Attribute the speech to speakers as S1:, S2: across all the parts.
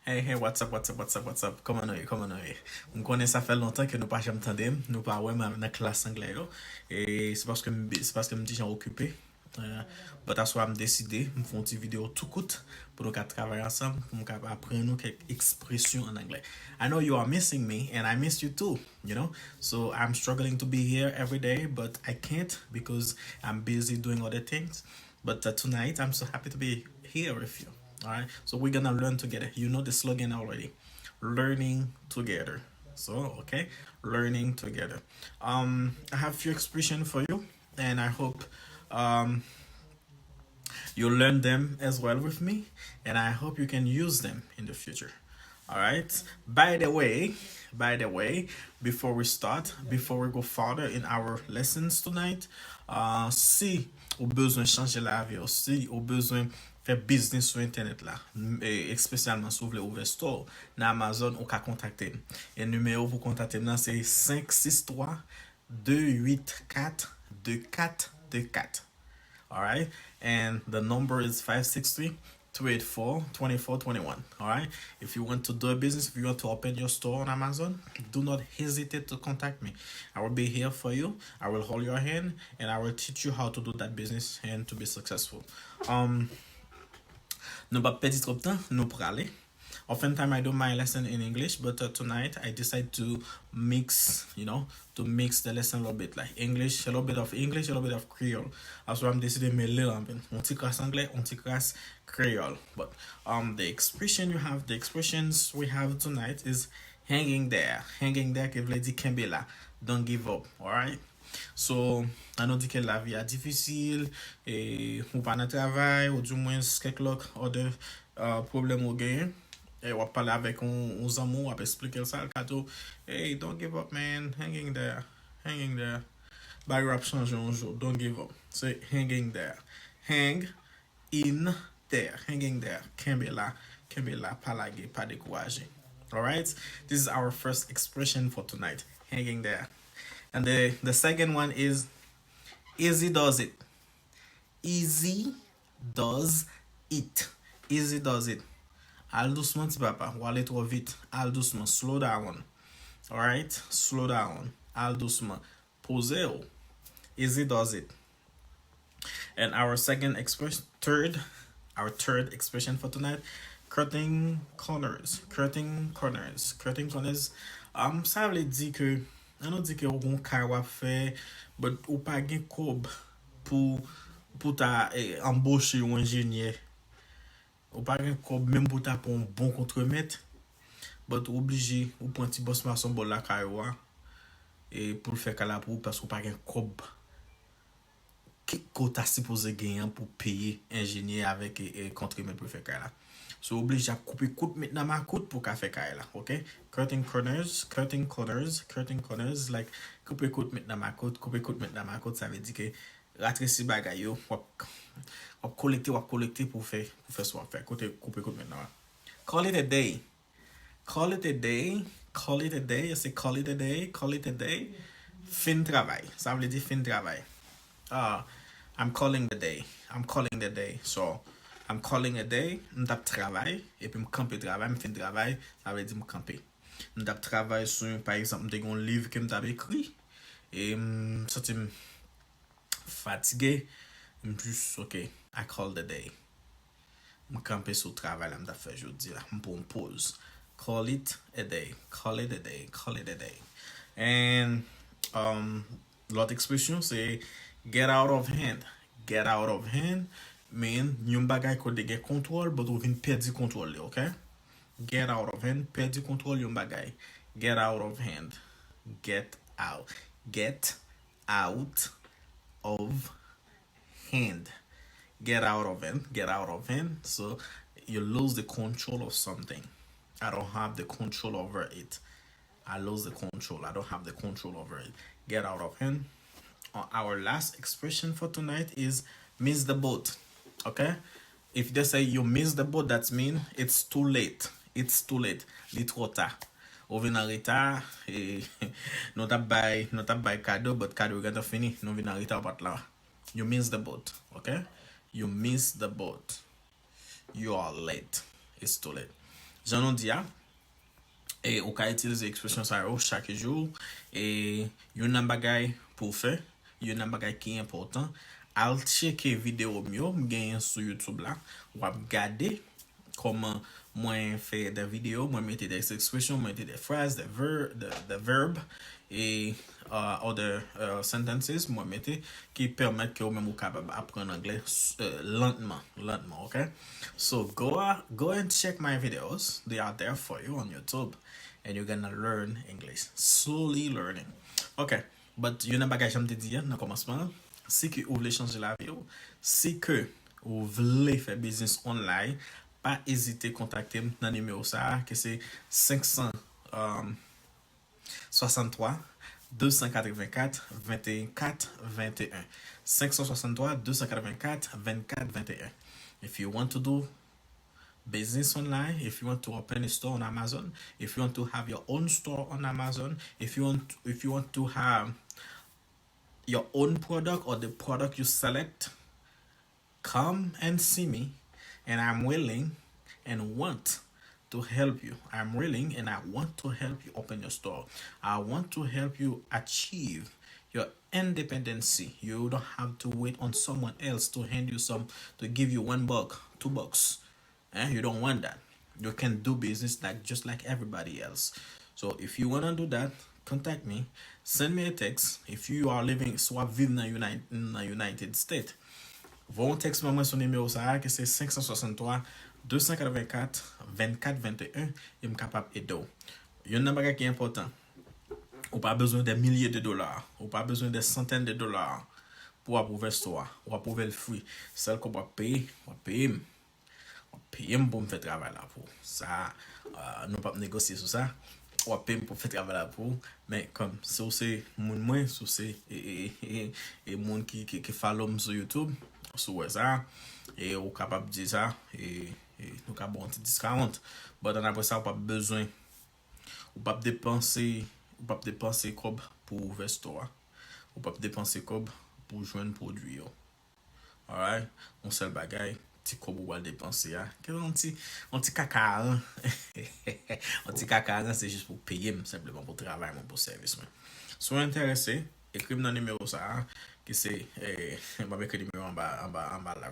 S1: Hey, hey, what's up? Comment on. On connaît ça fait longtemps que nous pas jamais tandem, nous pas ouais dans la classe anglais yo. Et c'est parce que me dis j'en occupé. Euh, but that's why I'm décidé, me font une petite vidéo tout court pour nous travailler ensemble, pour nous apprendre nous quelques expressions en anglais. I know you are missing me and I miss you too, you know? So I'm struggling to be here every day, but I can't because I'm busy doing other things. But tonight I'm so happy to be here with you. All right, so we're gonna learn together. You know the slogan already, learning together. So okay, learning together. I have few expressions for you, and I hope um you learn them as well with me, and I hope you can use them in the future. All right. By the way, before we start, before we go further in our lessons tonight, si au besoin changer la vie, si au besoin faire business sur internet là, et spécialement si vous voulez ouvrir store dans Amazon, ou ka contacter. Et le numéro pour contacter là c'est 563 284 2424. All right, and the number is 563 284 2421. All right, if you want to do a business, if you want to open your store on Amazon, do not hesitate to contact me. I will be here for you. I will hold your hand and I will teach you how to do that business and to be successful. um nous pas perdre trop de temps, nous pour aller. Oftentimes I do my lesson in English, but tonight I decide to mix, to mix the lesson a little bit, like English, a little bit of English, a little bit of Creole. That's why I'm deciding me little bit. On petit class anglais, on petit class Creole. But the expressions we have tonight is hanging there. Hanging there, qui veut dire kembe là. Don't give up, alright? So, anon di ke la vi a difisil, ou pa nan travay, ou du mwen kek lok other problem ou gen, wap pale avek un zamou, wap explike sa l kato, hey, don't give up man, hanging there. Bag rap chanje unjou, don't give up. Say hanging there. Hang in there, hanging there. Kembe la, pa lage, pa dekouaje. Alright, this is our first expression for tonight, hanging there. And the second one is easy does it. Easy does it. Easy does it. Al doucement ti papa, ou ale trop vite. Al doucement, slow down. Alright, slow down. Al doucement. Pose ou. Easy does it. And our third expression for tonight, cutting corners. Cutting corners. Cutting corners. Ça veut dire que anon di ke ou gon kar wap fe, but ou pa gen kob pou ta embauche ou enjenye. Ou pa gen kob menm pou ta pou un bon kontremet, but ou oblige ou pon ti boss mason bol la kar wa, pou l fe kala pou, parce ou pa gen kob ki ko ta supposé genyen pour payer ingénieur avec contribuer pour faire ça. So oblige à couper coûte maintenant ma coûte pour faire ça là, OK? Cutting corners like couper coûte maintenant ma coûte, ça veut dire que ratressi bagay yo, wap collecter pour faire ça faire. Couper coûte maintenant. Call it a day. Call it a day. C'est call it a day. Fin travail. Ça veut dire fin travail. I'm calling the day. So, I'm calling a day, m'tap travail, et puis m'camper travail, m'fin travail, ça veut dire m'camper. M'tap travail sur, par exemple, m'te gon livre que m'tap écrit, et m'soti fatigué, m'jus, ok, I call the day. M'camper sur travail, là, m'tap fait jodi, là, m'pon pause. Call it a day. And, l'autre expression, c'est get out of hand. Get out of hand mean yon bagay ko de gen control, but ou vin perdi control li, okay? Get out of hand, perdi control yon bagay. Get out of hand. Get out. Get out of hand. Get out of hand. Get out of hand. So you lose the control of something. I don't have the control over it. I lose the control. I don't have the control over it. Get out of hand. Our last expression for tonight is miss the boat. Okay? If they say you miss the boat, that means it's too late. It's too late. Li trop tard. Ou vin en retard, nou tap bay kado, but kado gata fini, nou vin en retard pat la. You miss the boat. Okay? You miss the boat. You are late. It's too late. J'en dis ya, et ou ka utiliser expression ça yo chaque jour et yon nan bagay pour faire, yon nan bagay qui est important. Al checker vidéo myo m'gagne sur YouTube là, ou ap gade comment moi faire des vidéos, moi mettre des expressions, moi mettre des phrases, des verbes et other sentences, moi mettre qui permettent que vous même capable apprendre anglais lentement, okay? So go and check my videos. They are there for you on YouTube, and you're gonna learn English, slowly learning. Okay, but you nan bagay jam te di nan komanseman, si que vous voulez changer la vie, si que vous voulez faire business online, pas hésiter à contacter dans le numéro ça, que c'est 563 284 21 21. 563 284 24 21. If you want to do business online, if you want to open a store on Amazon, if you want to have your own store on Amazon, if you want to have your own product or the product you select, come and see me, and I'm willing and want to help you. I'm willing and I want to help you open your store. I want to help you achieve your independency. You don't have to wait on someone else to hand you some, to give you $1, $2. You don't want that. You can do business like just like everybody else. So if you wanna do that, contact me. Send me a text. If you are living soit vive in the United States, vont texte-moi son numéro ça que c'est 563 284 24 21 et me capable aider. Yon nan bagay qui est important. Ou pas besoin des milliers de dollars, ou pas besoin des centaines de dollars pour approuver store, ou approuver le fruit. Celle qu'on va payer, on va payer pour me faire travail là pour. Ça nous pas négocier sur ça. On va payer pour faire travail là pour, mais comme si c'est moun moins, si c'est et moun qui follow sur YouTube, sur ça et ou capable de dire ça et nous capable un petit discount. But après ça, on pas besoin ou pas dépenser comme pour ouvrir store, ou pas dépenser comme pour joindre produit yo. Alright, on seul bagay ti comme ou va dépenser là, que un petit caca. Un petit caca c'est juste pour payer simplement pour travail pour service. Sois intéressé, écris dans le numéro ça qui c'est m'a mettre le numéro en bas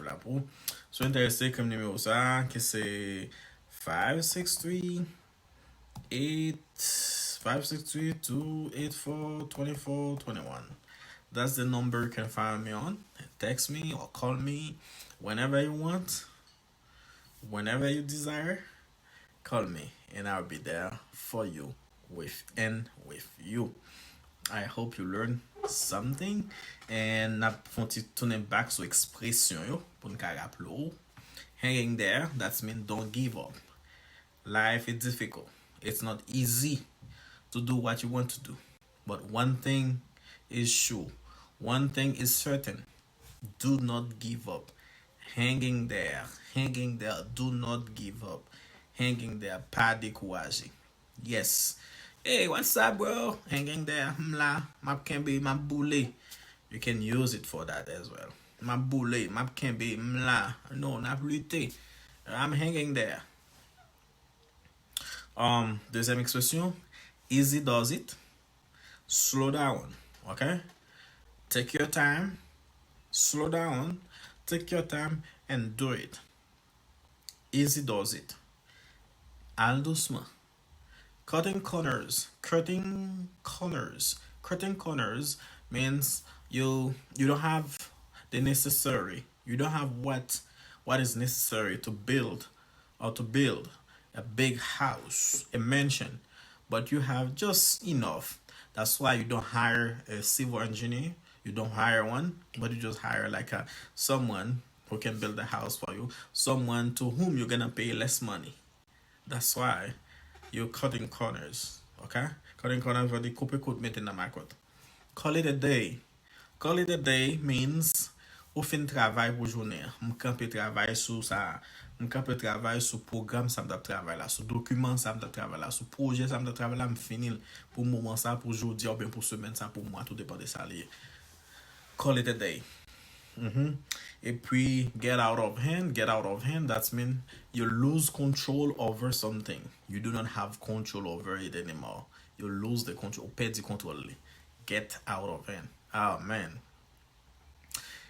S1: là pour. Sois intéressé comme numéro ça qui c'est 563 284 2421. That's the number you can find me on. Text me or call me whenever you want, whenever you desire. Call me and I'll be there for you with you. I hope you learn something and not want to turn it back to expression yo pour nous rappeler. Hanging there, that means don't give up. Life is difficult. It's not easy to do what you want to do. But one thing is sure. One thing is certain. Do not give up. Hanging there. Do not give up. Hanging there. Pas découragé. Yes. Hey, what's up, bro? Hanging there. Mla. Map can be my boule. You can use it for that as well. My boule. Map can be mla. No, not lutter. I'm hanging there. Deuxième expression, easy does it. Slow down, okay? Take your time, slow down, take your time and do it. Easy does it. Al doucement. Cutting corners means you don't have the necessary. You don't have what is necessary to build a big house, a mansion, but you have just enough. That's why you don't hire a civil engineer. You don't hire one, but you just hire like someone who can build a house for you, someone to whom you're gonna pay less money. That's why you're cutting corners, okay? Cutting corners for the coupe could meet in the market. Call it a day. Call it a day means ou fin travail pour journée. M'kampe travail sur ça. M'kampe travail sur programme ça m'da travail là, sur document ça m'da travail là, sur projet ça m'da travail là m'finil pour moment ça, pour jour ou bien pour semaine ça, pour moi tout dépend de ça lié. Call it a day. Mhm. Et puis, get out of hand. Get out of hand. That's mean you lose control over something. You do not have control over it anymore. You lose the control. Perdre control. Get out of hand. Oh man.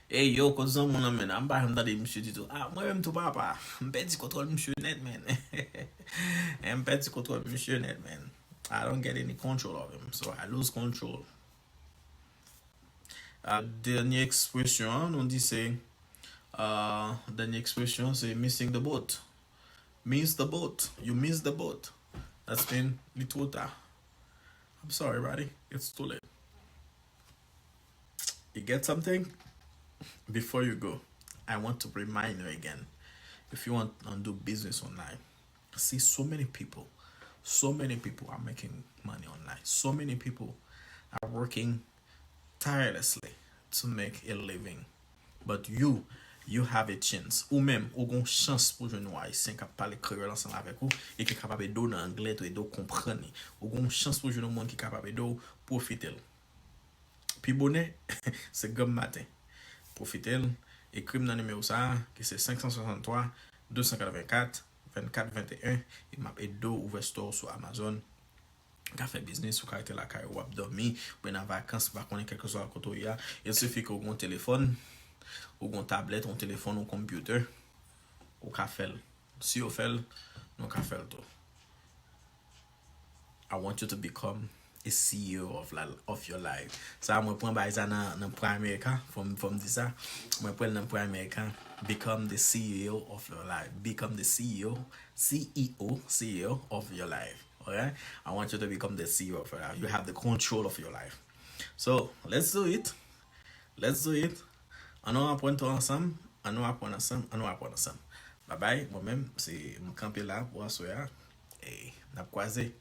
S1: Hey yo, kozan moun an men, an ba yon dade msye di tou, mwen yon tou papa, mpedi kontrol msye net men. Mpedi kontrol msye net men. I don't get any control of him, so I lose control. Dernière expression, on dit c'est, dernière expression c'est missing the boat. Miss the boat. You miss the boat. That's been little tard. I'm sorry, buddy. It's too late. You get something? Before you go, I want to remind you again. If you want to do business online, see so many people are making money online. So many people are working tirelessly to make a living. But you have a chance. Ou même, ou gon chance pour jeune haïtien qui parle créole ensemble avec vous et qui est capable de donner anglais et de comprendre. Ou gon chance pour jeune monde qui est capable de profiter. Puis bonnet, c'est gomme matin. Profitez, écrivez dans le numéro ça, qui c'est 563 284 24 21. Il m'a aidé ouvert store sur Amazon. Ka fait business ou ka ete la kay ou ap dormi, ou en vacances, pas connaître quelque chose à côté ya. Il suffit que vous un téléphone, ou un tablette, un téléphone ou computer, ou ka fait. Si vous faites, nous ka fait tout. I want you to become a CEO of your life. Ça, moi, point by ça dans Prime America, from this, moi, point dans Prime America, become the CEO of your life. Become the CEO of your life. Alright? I want you to become the CEO of your life. You have the control of your life. So, let's do it. Let's do it. On apprend tout ensemble. On apprend ensemble. Bye bye. Moi-même, c'est mon campé là pour asseoir. Et n'a croisé.